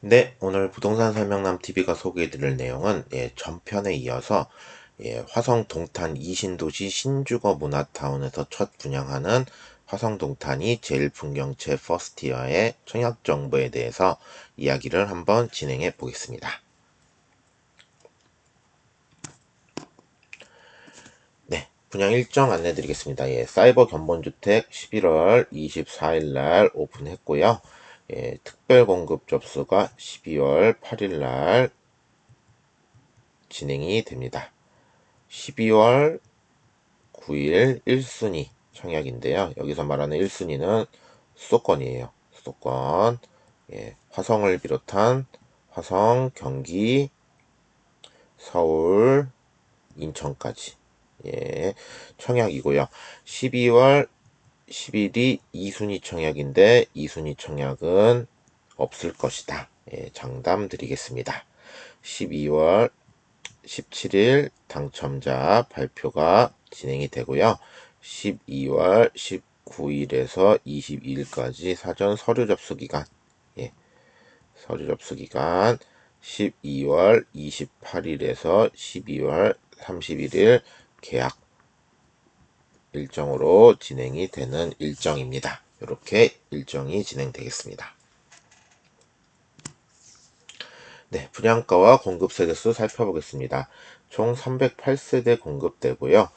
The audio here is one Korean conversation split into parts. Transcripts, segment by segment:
네, 오늘 부동산 설명남 TV가 소개해드릴 내용은 전편에 이어서 화성 동탄 이신도시 신주거 문화타운에서 첫 분양하는 화성 동탄이 제일 풍경채 퍼스티어의 청약 정보에 대해서 이야기를 한번 진행해 보겠습니다. 네, 분양 일정 안내 드리겠습니다. 사이버 견본주택 11월 24일 날 오픈했고요. 특별 공급 접수가 12월 8일 날 진행이 됩니다. 12월 9일 1순위 청약인데요. 여기서 말하는 1순위는 수도권이에요. 수도권. 화성을 비롯한 화성, 경기, 서울, 인천까지. 청약이고요. 12월 10일이 2순위 청약인데 2순위 청약은 없을 것이다. 장담 드리겠습니다. 12월 17일 당첨자 발표가 진행이 되고요. 12월 19일에서 22일까지 사전 서류 접수 기간, 서류 접수 기간 12월 28일에서 12월 31일 계약 일정으로 진행이 되는 일정입니다. 이렇게 일정이 진행되겠습니다. 네, 분양가와 공급 세대수 살펴보겠습니다. 총 308세대 공급되고요.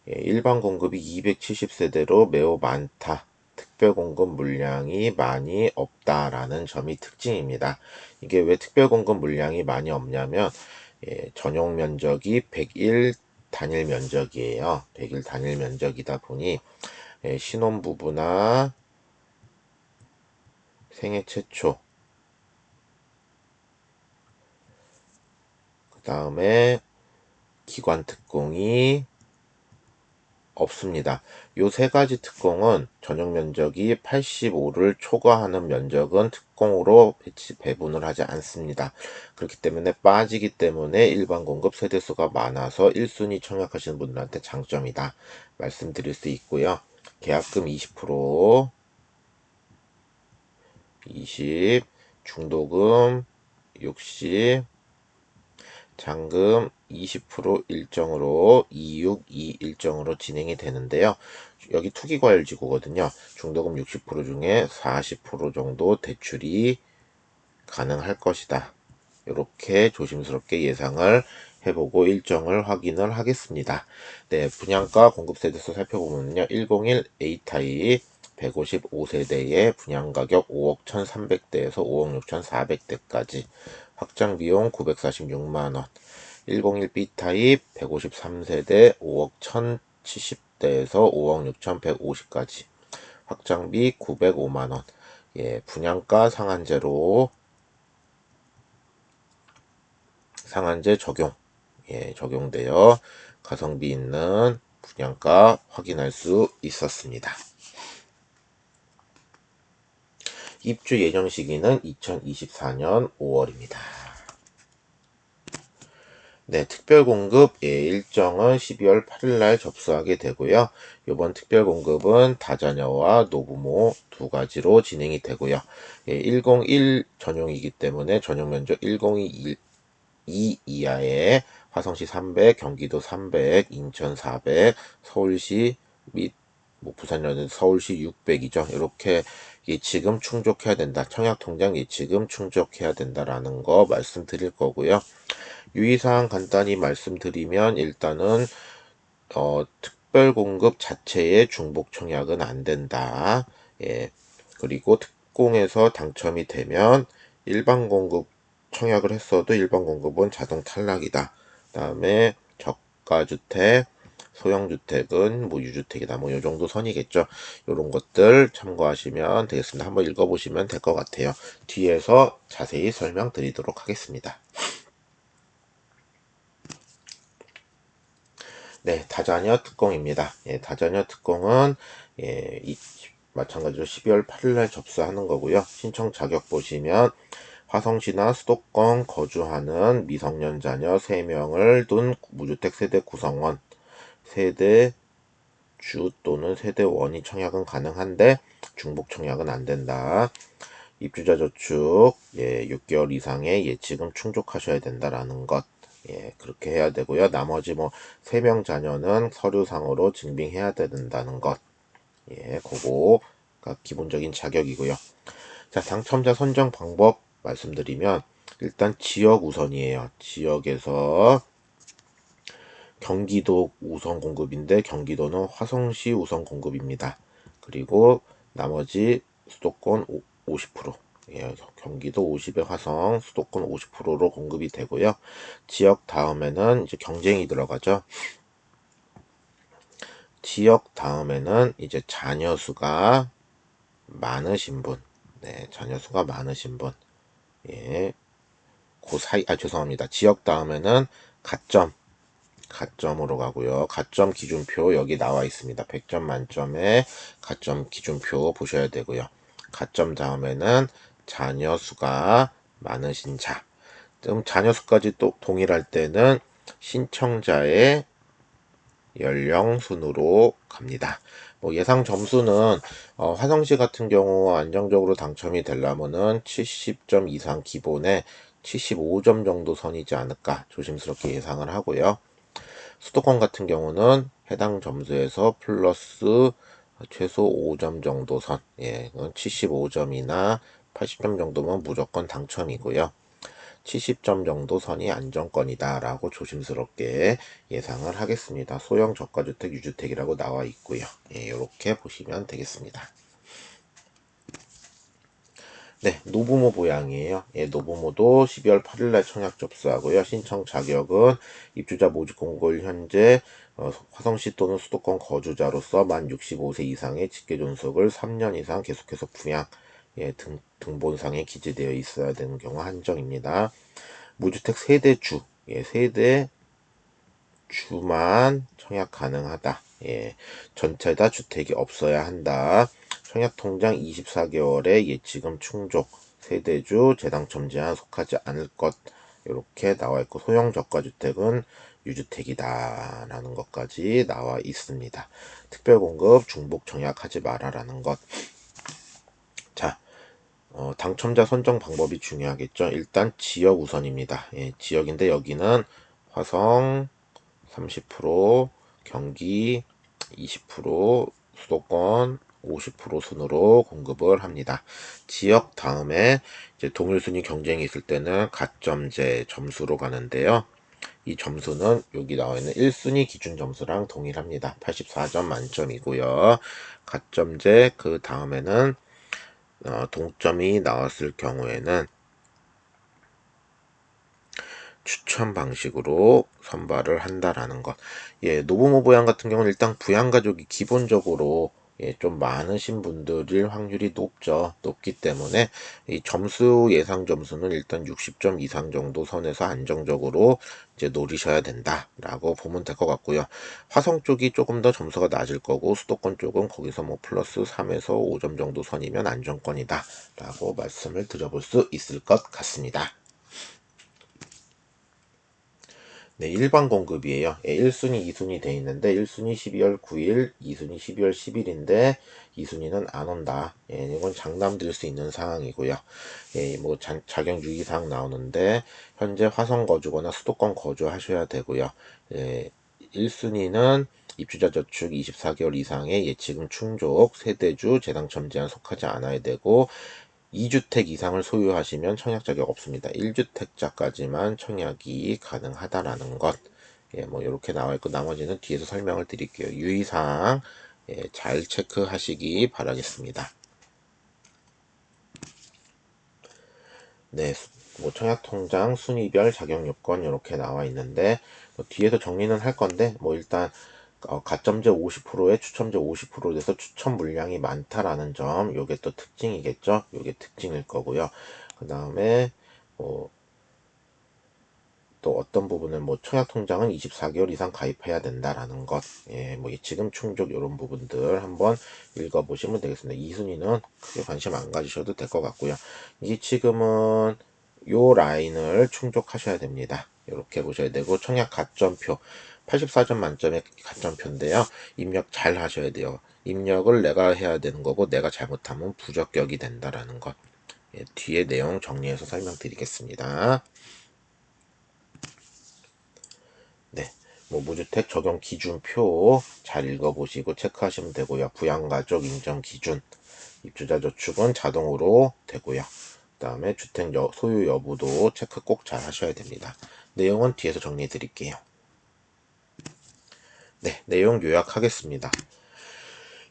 일반 공급이 270세대로 매우 많다. 특별 공급 물량이 많이 없다라는 점이 특징입니다. 이게 왜 특별 공급 물량이 많이 없냐면 전용 면적이 100일 단일 면적이에요. 100일 단일 면적이다 보니 신혼부부나 생애 최초, 그 다음에 기관 특공이 없습니다. 요 세 가지 특공은 전용 면적이 85를 초과하는 면적은 특공으로 배분을 하지 않습니다. 그렇기 때문에 빠지기 때문에 일반 공급 세대수가 많아서 1순위 청약하시는 분들한테 장점이다 말씀드릴 수 있고요. 계약금 20%, 20, 중도금 60, 잔금 20% 일정으로 262 일정으로 진행이 되는데요. 여기 투기과열지구거든요. 중도금 60% 중에 40% 정도 대출이 가능할 것이다. 이렇게 조심스럽게 예상을 해보고 일정을 확인을 하겠습니다. 네, 분양가 공급세대수 살펴보면요. 101 A타입 155세대의 분양가격 5억 1,300대에서 5억 6,400대까지 확장비용 946만원 101 B타입 153세대 5억 1,070대에서 5억 6,150까지 확장비 905만원 분양가 상한제로 상한제 적용 적용되어 가성비 있는 분양가 확인할 수 있었습니다. 입주 예정 시기는 2024년 5월입니다. 네, 특별공급 일정은 12월 8일 날 접수하게 되고요. 이번 특별공급은 다자녀와 노부모 두 가지로 진행이 되고요. 101 전용이기 때문에 전용 면적 102 이하의 화성시 300, 경기도 300, 인천 400, 서울시 및 부산여는 서울시 600이죠. 이렇게 예치금 충족해야 된다. 청약통장 예치금 충족해야 된다라는 거 말씀드릴 거고요. 유의사항 간단히 말씀드리면 일단은 특별공급 자체의 중복 청약은 안 된다. 그리고 특공에서 당첨이 되면 일반 공급 청약을 했어도 일반 공급은 자동 탈락이다. 그다음에 저가주택, 소형주택은 유주택이다. 요 정도 선이겠죠. 요런 것들 참고하시면 되겠습니다. 한번 읽어보시면 될 것 같아요. 뒤에서 자세히 설명드리도록 하겠습니다. 네, 다자녀 특공입니다. 다자녀 특공은 마찬가지로 12월 8일 날 접수하는 거고요. 신청 자격 보시면 화성시나 수도권 거주하는 미성년 자녀 3명을 둔 무주택 세대 구성원, 세대 주 또는 세대원이 청약은 가능한데 중복 청약은 안 된다. 입주자 저축 6개월 이상의 예치금 충족하셔야 된다라는 것. 그렇게 해야 되고요. 나머지 뭐 3명 자녀는 서류상으로 증빙해야 된다는 것. 그거가 기본적인 자격이고요. 자, 당첨자 선정 방법 말씀드리면 일단 지역 우선이에요. 지역에서 경기도 우선 공급인데 경기도는 화성시 우선 공급입니다. 그리고 나머지 수도권 50%, 경기도 50에 화성, 수도권 50%로 공급이 되고요. 지역 다음에는 이제 경쟁이 들어가죠. 지역 다음에는 이제 자녀 수가 많으신 분, 자녀 수가 많으신 분, 그 사이, 죄송합니다. 지역 다음에는 가점으로 가고요. 가점 기준표 여기 나와 있습니다. 100점 만점에 가점 기준표 보셔야 되고요. 가점 다음에는 자녀 수가 많으신 자. 그럼 자녀 수까지 또 동일할 때는 신청자의 연령 순으로 갑니다. 뭐 예상 점수는 화성시 같은 경우 안정적으로 당첨이 되려면은 70점 이상 기본에 75점 정도 선이지 않을까 조심스럽게 예상을 하고요. 수도권 같은 경우는 해당 점수에서 플러스 최소 5점 정도 선, 75점이나 80점 정도면 무조건 당첨이고요. 70점 정도 선이 안정권이다 라고 조심스럽게 예상을 하겠습니다. 소형 저가주택 유주택이라고 나와 있고요. 이렇게 보시면 되겠습니다. 네, 노부모 보양이에요. 노부모도 12월 8일날 청약 접수하고요. 신청 자격은 입주자 모집 공고일 현재 화성시 또는 수도권 거주자로서 만 65세 이상의 직계 존속을 3년 이상 계속해서 부양, 등본상에 기재되어 있어야 되는 경우 한정입니다. 무주택 세대주, 세대주만 청약 가능하다. 전체 다 주택이 없어야 한다. 청약통장 24개월의 예치금 충족, 세대주 재당첨 제한 속하지 않을 것, 이렇게 나와 있고, 소형 저가주택은 유주택이다 라는 것까지 나와 있습니다. 특별공급 중복 청약하지 마라라는 것. 자, 당첨자 선정 방법이 중요하겠죠. 일단 지역 우선입니다. 지역인데 여기는 화성 30%, 경기 20%, 수도권 50% 순으로 공급을 합니다. 지역 다음에 이제 동일순위 경쟁이 있을 때는 가점제 점수로 가는데요. 이 점수는 여기 나와 있는 1순위 기준 점수랑 동일합니다. 84점 만점이고요. 가점제 그 다음에는 동점이 나왔을 경우에는 추천 방식으로 선발을 한다라는 것. 노부모 부양 같은 경우는 일단 부양 가족이 기본적으로 좀 많으신 분들일 확률이 높기 때문에 이 점수 예상 점수는 일단 60점 이상 정도 선에서 안정적으로 이제 노리셔야 된다라고 보면 될 것 같고요. 화성 쪽이 조금 더 점수가 낮을 거고 수도권 쪽은 거기서 뭐 플러스 3에서 5점 정도 선이면 안정권이다라고 말씀을 드려볼 수 있을 것 같습니다. 네, 일반 공급이에요. 1순위, 2순위 돼 있는데 1순위 12월 9일, 2순위 12월 10일인데 2순위는 안 온다. 이건 장담드릴 수 있는 상황이고요. 뭐 자격 유의사항 나오는데 현재 화성 거주거나 수도권 거주하셔야 되고요. 1순위는 입주자 저축 24개월 이상의 예치금 충족, 세대주, 재당첨 제한 속하지 않아야 되고 2주택 이상을 소유하시면 청약 자격 없습니다. 1주택자까지만 청약이 가능하다라는 것. 뭐 이렇게 나와 있고 나머지는 뒤에서 설명을 드릴게요. 유의사항 잘 체크하시기 바라겠습니다. 네, 뭐 청약통장 순위별 자격요건 이렇게 나와 있는데 뭐 뒤에서 정리는 할 건데 뭐 일단 가점제 50%에 추첨제 50% 돼서 추첨 물량이 많다라는 점, 요게 또 특징이겠죠. 요게 특징일 거고요. 그 다음에 뭐 또 어떤 부분은 뭐 청약통장은 24개월 이상 가입해야 된다라는 것, 뭐 예치금 충족 이런 부분들 한번 읽어보시면 되겠습니다. 2순위는 크게 관심 안 가지셔도 될 것 같고요. 예치금은 요 라인을 충족하셔야 됩니다. 이렇게 보셔야 되고 청약 가점표 84점 만점의 가점표인데요. 입력 잘 하셔야 돼요. 입력을 내가 해야 되는 거고 내가 잘못하면 부적격이 된다라는 것. 뒤에 내용 정리해서 설명드리겠습니다. 네, 뭐 무주택 적용 기준표 잘 읽어보시고 체크하시면 되고요. 부양가족 인정 기준, 입주자 저축은 자동으로 되고요. 그 다음에 주택 소유 여부도 체크 꼭 잘 하셔야 됩니다. 내용은 뒤에서 정리해 드릴게요. 네, 내용 요약하겠습니다.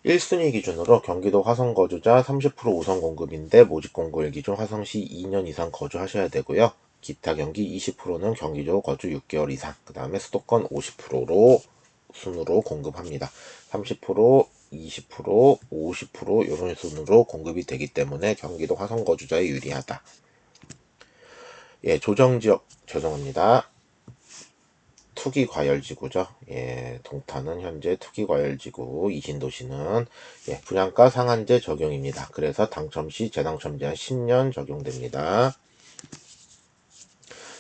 1순위 기준으로 경기도 화성 거주자 30% 우선 공급인데 모집 공고일 기준 화성시 2년 이상 거주하셔야 되고요. 기타 경기 20%는 경기도 거주 6개월 이상, 그 다음에 수도권 50%로 순으로 공급합니다. 30%, 20%, 50% 이런 순으로 공급이 되기 때문에 경기도 화성 거주자에 유리하다. 예, 조정지역 죄송합니다. 투기과열지구죠. 예, 동탄은 현재 투기과열지구, 이신도시는 예, 분양가 상한제 적용입니다. 그래서 당첨 시 재당첨 제한 10년 적용됩니다.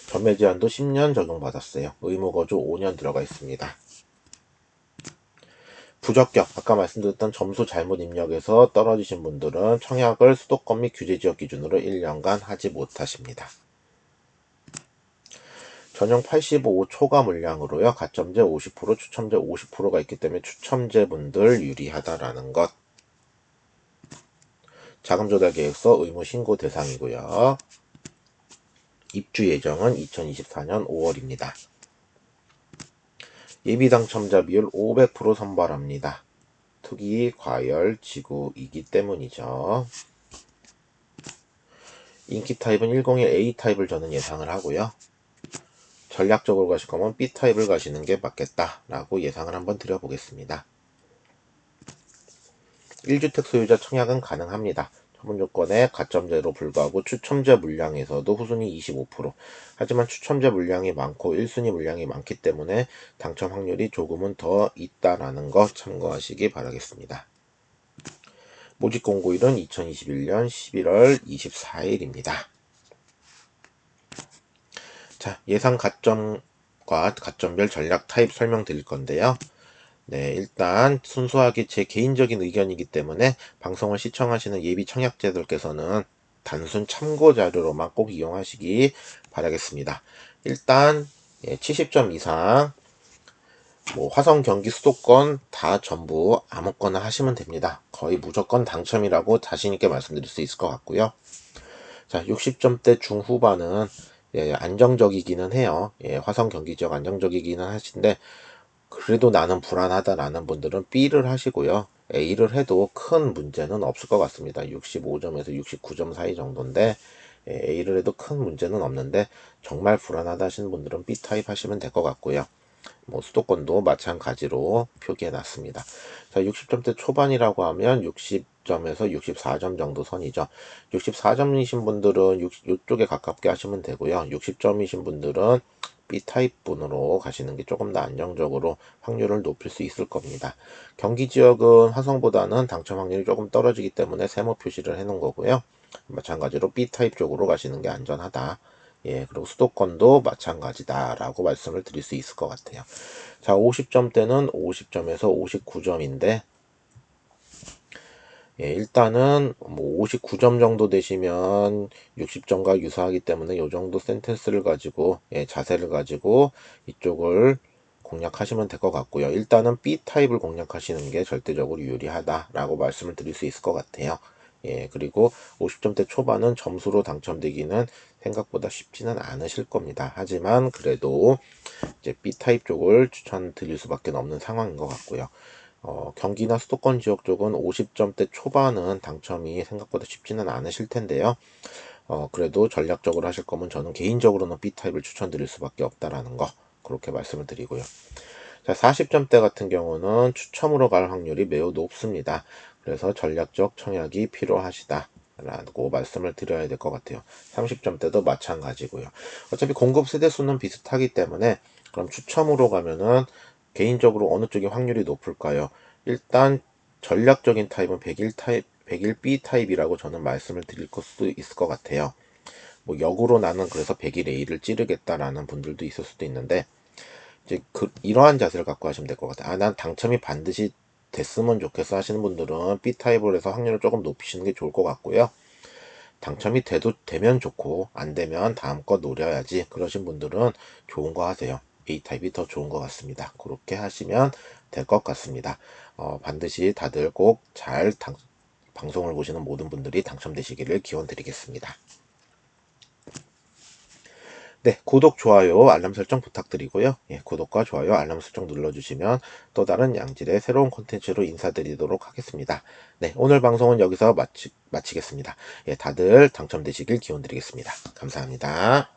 전매 제한도 10년 적용받았어요. 의무거주 5년 들어가 있습니다. 부적격, 아까 말씀드렸던 점수 잘못 입력해서 떨어지신 분들은 청약을 수도권 및 규제지역 기준으로 1년간 하지 못하십니다. 전용 85 초과 물량으로요. 가점제 50%, 추첨제 50%가 있기 때문에 추첨제분들 유리하다라는 것. 자금조달계획서 의무 신고 대상이고요. 입주 예정은 2024년 5월입니다. 예비 당첨자 비율 500% 선발합니다. 투기 과열 지구이기 때문이죠. 인기 타입은 101A 타입을 저는 예상을 하고요. 전략적으로 가실 거면 B 타입을 가시는 게 맞겠다라고 예상을 한번 드려보겠습니다. 1주택 소유자 청약은 가능합니다. 처분 조건에 가점제로 불구하고 추첨제 물량에서도 후순위 25%. 하지만 추첨제 물량이 많고 1순위 물량이 많기 때문에 당첨 확률이 조금은 더 있다라는 거 참고하시기 바라겠습니다. 모집 공고일은 2021년 11월 24일입니다. 자, 예상 가점과 가점별 전략 타입 설명드릴 건데요. 네, 일단 순수하게 제 개인적인 의견이기 때문에 방송을 시청하시는 예비 청약자들께서는 단순 참고 자료로만 꼭 이용하시기 바라겠습니다. 일단 70점 이상 뭐 화성 경기 수도권 다 전부 아무거나 하시면 됩니다. 거의 무조건 당첨이라고 자신있게 말씀드릴 수 있을 것 같고요. 자, 60점대 중후반은 안정적이기는 해요. 화성 경기 지역 안정적이기는 하신데 그래도 나는 불안하다라는 분들은 B를 하시고요. A를 해도 큰 문제는 없을 것 같습니다. 65점에서 69점 사이 정도인데 A를 해도 큰 문제는 없는데 정말 불안하다 하시는 분들은 B 타입 하시면 될 것 같고요. 뭐 수도권도 마찬가지로 표기해 놨습니다. 자, 60점대 초반이라고 하면 60점에서 64점 정도 선이죠. 64점이신 분들은 이쪽에 가깝게 하시면 되고요. 60점이신 분들은 B타입 분으로 가시는 게 조금 더 안정적으로 확률을 높일 수 있을 겁니다. 경기 지역은 화성보다는 당첨 확률이 조금 떨어지기 때문에 세모 표시를 해 놓은 거고요. 마찬가지로 B타입 쪽으로 가시는 게 안전하다. 예, 그리고 수도권도 마찬가지다라고 말씀을 드릴 수 있을 것 같아요. 자, 50점대는 50점에서 59점인데, 예, 일단은 뭐 59점 정도 되시면 60점과 유사하기 때문에 이 정도 센텐스를 가지고, 자세를 가지고 이쪽을 공략하시면 될 것 같고요. 일단은 B 타입을 공략하시는 게 절대적으로 유리하다라고 말씀을 드릴 수 있을 것 같아요. 예, 그리고 50점대 초반은 점수로 당첨되기는 생각보다 쉽지는 않으실 겁니다. 하지만 그래도 이제 B 타입 쪽을 추천드릴 수밖에 없는 상황인 것 같고요. 경기나 수도권 지역 쪽은 50점대 초반은 당첨이 생각보다 쉽지는 않으실 텐데요. 그래도 전략적으로 하실 거면 저는 개인적으로는 B 타입을 추천드릴 수밖에 없다라는 거 그렇게 말씀을 드리고요. 자, 40점대 같은 경우는 추첨으로 갈 확률이 매우 높습니다. 그래서 전략적 청약이 필요하시다. 라고 말씀을 드려야 될 것 같아요. 30점대도 마찬가지고요. 어차피 공급 세대수는 비슷하기 때문에 그럼 추첨으로 가면은 개인적으로 어느 쪽이 확률이 높을까요? 일단 전략적인 타입은 101 타입, 101 B 타입이라고 저는 말씀을 드릴 수도 있을 것 같아요. 뭐 역으로 나는 그래서 101 A를 찌르겠다라는 분들도 있을 수도 있는데 이제 이러한 자세를 갖고 하시면 될 것 같아요. 난 당첨이 반드시 됐으면 좋겠어 하시는 분들은 B 타입으로 해서 확률을 조금 높이시는 게 좋을 것 같고요. 당첨이 되면 좋고 안 되면 다음 거 노려야지 그러신 분들은 좋은 거 하세요. A타입이 더 좋은 것 같습니다. 그렇게 하시면 될 것 같습니다. 반드시 다들 꼭 잘 방송을 보시는 모든 분들이 당첨되시기를 기원 드리겠습니다. 네, 구독, 좋아요, 알람 설정 부탁드리고요. 예, 구독과 좋아요, 알람 설정 눌러주시면 또 다른 양질의 새로운 콘텐츠로 인사드리도록 하겠습니다. 네, 오늘 방송은 여기서 마치겠습니다. 예, 다들 당첨되시길 기원 드리겠습니다. 감사합니다.